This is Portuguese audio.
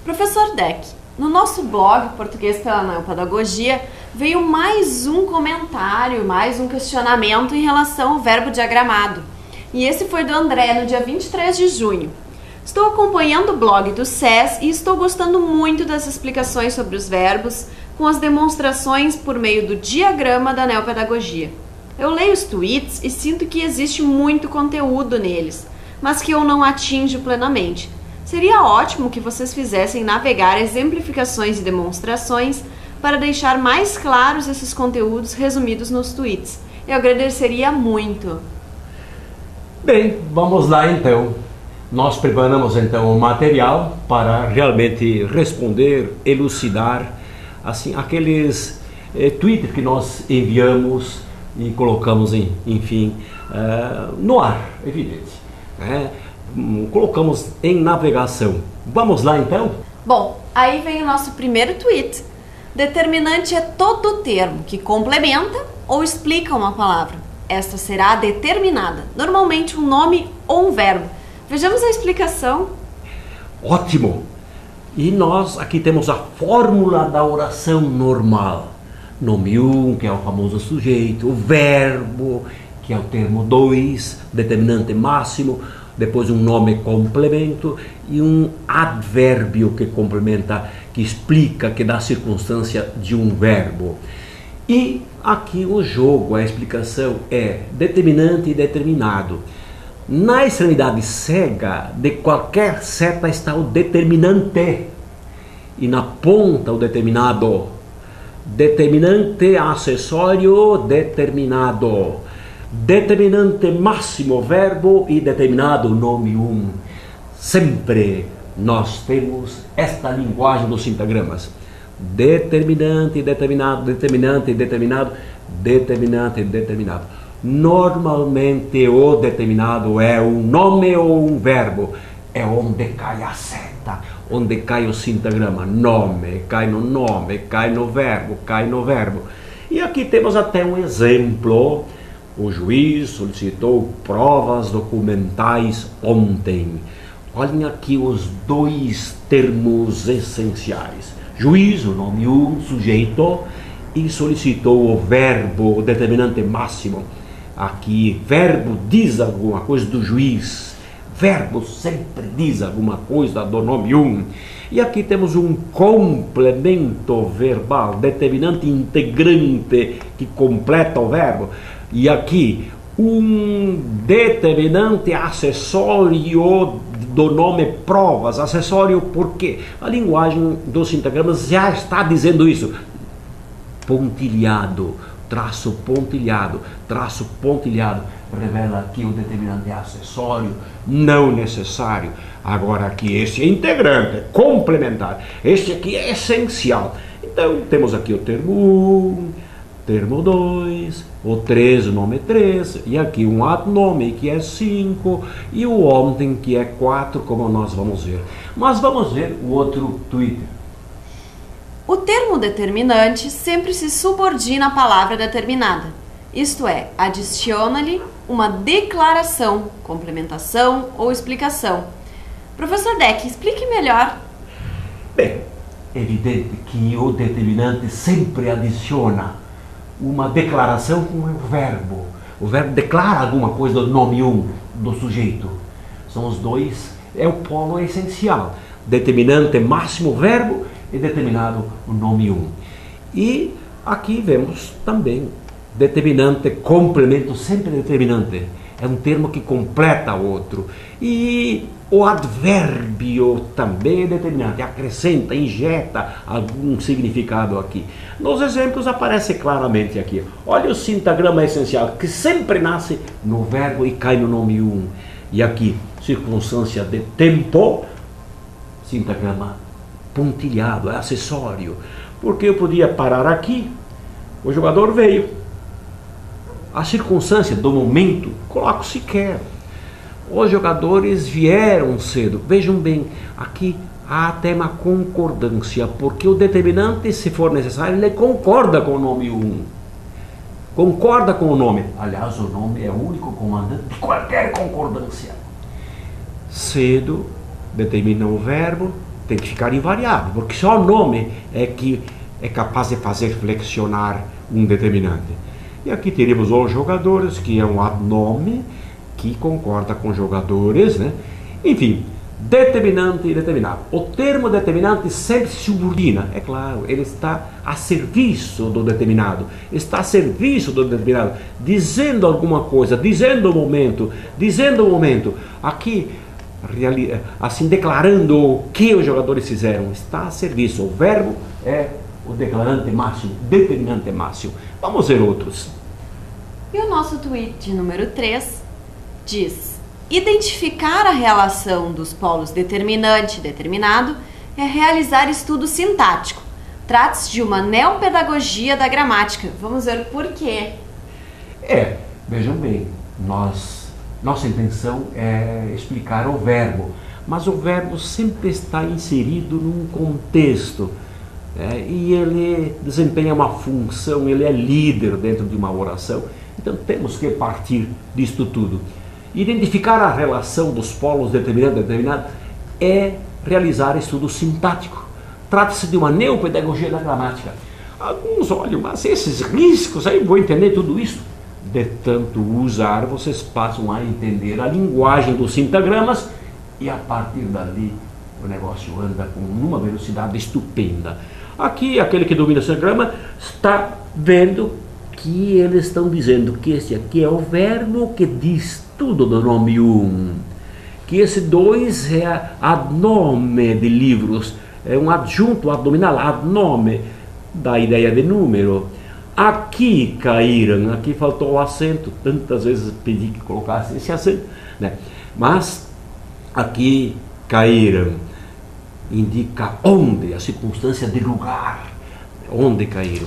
Professor Deck, no nosso blog Português pela Neopedagogia veio mais um comentário, mais um questionamento em relação ao verbo diagramado. E esse foi do André no dia 23 de junho. Estou acompanhando o blog do SES e estou gostando muito das explicações sobre os verbos com as demonstrações por meio do diagrama da Neopedagogia. Eu leio os tweets e sinto que existe muito conteúdo neles, mas que eu não atinjo plenamente. Seria ótimo que vocês fizessem navegar exemplificações e demonstrações para deixar mais claros esses conteúdos resumidos nos tweets. Eu agradeceria muito. Bem, vamos lá então. Nós preparamos então o material para realmente responder, elucidar assim aqueles tweets que nós enviamos e colocamos no ar, evidente, né? Colocamos em navegação. Vamos lá então? Bom, aí vem o nosso primeiro tweet. Determinante é todo termo que complementa ou explica uma palavra. Esta será determinada, normalmente um nome ou um verbo. Vejamos a explicação. Ótimo! E nós aqui temos a fórmula da oração normal. Nome 1, que é o famoso sujeito, o verbo, que é o termo 2, determinante máximo, depois um nome complemento e um advérbio que complementa, que explica, que dá circunstância de um verbo. E aqui o jogo, a explicação é determinante e determinado. Na extremidade cega de qualquer seta está o determinante e na ponta o determinado. Determinante acessório determinado. Determinante máximo verbo e determinado nome 1. Sempre nós temos esta linguagem dos sintagramas. Determinante, determinado, determinante, determinado, determinante, determinado. Normalmente o determinado é um nome ou um verbo. É onde cai a seta, onde cai o sintagrama. Nome, cai no nome, cai no verbo, cai no verbo. E aqui temos até um exemplo. O juiz solicitou provas documentais ontem. Olhem aqui os dois termos essenciais. Juiz, o nome 1, sujeito, e solicitou o verbo, o determinante máximo. Aqui, verbo diz alguma coisa do juiz. Verbo sempre diz alguma coisa do nome 1. E aqui temos um complemento verbal, determinante integrante que completa o verbo. E aqui, um determinante acessório do nome provas. Acessório porque a linguagem dos sintagramas já está dizendo isso. Pontilhado, traço pontilhado, revela que o determinante é acessório, não necessário. Agora aqui esse é integrante, complementar. Este aqui é essencial. Então temos aqui o termo 1, termo 2, o 3, o nome 3, e aqui um adnome que é 5, e o ontem que é 4, como nós vamos ver. Mas vamos ver o outro Twitter. O termo determinante sempre se subordina à palavra determinada. Isto é, adiciona-lhe uma declaração, complementação ou explicação. Professor Deck, explique melhor. Bem, é evidente que o determinante sempre adiciona uma declaração com o verbo. O verbo declara alguma coisa do nome 1, do sujeito. São os dois, é o polo essencial. Determinante máximo verbo e determinado o nome 1. E aqui vemos também determinante, complemento, sempre determinante. É um termo que completa o outro. E o advérbio também é determinante, acrescenta, injeta algum significado aqui. Nos exemplos aparece claramente aqui. Olha o sintagrama essencial, que sempre nasce no verbo e cai no nome 1. E aqui, circunstância de tempo, sintagrama pontilhado, é acessório. Porque eu podia parar aqui, o jogador veio. A circunstância do momento, coloco sequer. Os jogadores vieram cedo. Vejam bem, aqui há até uma concordância, porque o determinante, se for necessário, ele concorda com o nome 1. Concorda com o nome. Aliás, o nome é o único comandante de qualquer concordância. Cedo determina o verbo, tem que ficar invariável, porque só o nome é que é capaz de fazer flexionar um determinante. E aqui teremos os jogadores, que é um adnome, que concorda com jogadores, né? Enfim, determinante e determinado. O termo determinante sempre se subordina, é claro, ele está a serviço do determinado, está a serviço do determinado, dizendo alguma coisa, dizendo o momento, aqui, assim, declarando o que os jogadores fizeram, está a serviço. O verbo é o declarante máximo, determinante máximo. Vamos ver outros. E o nosso tweet número 3 diz: identificar a relação dos polos determinante e determinado é realizar estudo sintático. Trata-se de uma neopedagogia da gramática. Vamos ver por quê. Vejam bem, nossa intenção é explicar o verbo, mas o verbo sempre está inserido num contexto, e ele desempenha uma função, ele é líder dentro de uma oração. Então temos que partir disto tudo. Identificar a relação dos polos determinante e determinado é realizar estudo sintático. Trata-se de uma neopedagogia da gramática. Alguns olham, mas esses riscos aí, vou entender tudo isso? De tanto usar, vocês passam a entender a linguagem dos sintagramas e a partir dali o negócio anda com uma velocidade estupenda. Aqui, aquele que domina o sintagrama está vendo que eles estão dizendo que esse aqui é o verbo que diz tudo do nome 1, que esse 2 é adnome de livros, é um adjunto adnominal, adnome da ideia de número. Aqui caíram, aqui faltou o acento, tantas vezes pedi que colocasse esse acento, né? Mas aqui caíram, indica onde, a circunstância de lugar, onde caíram.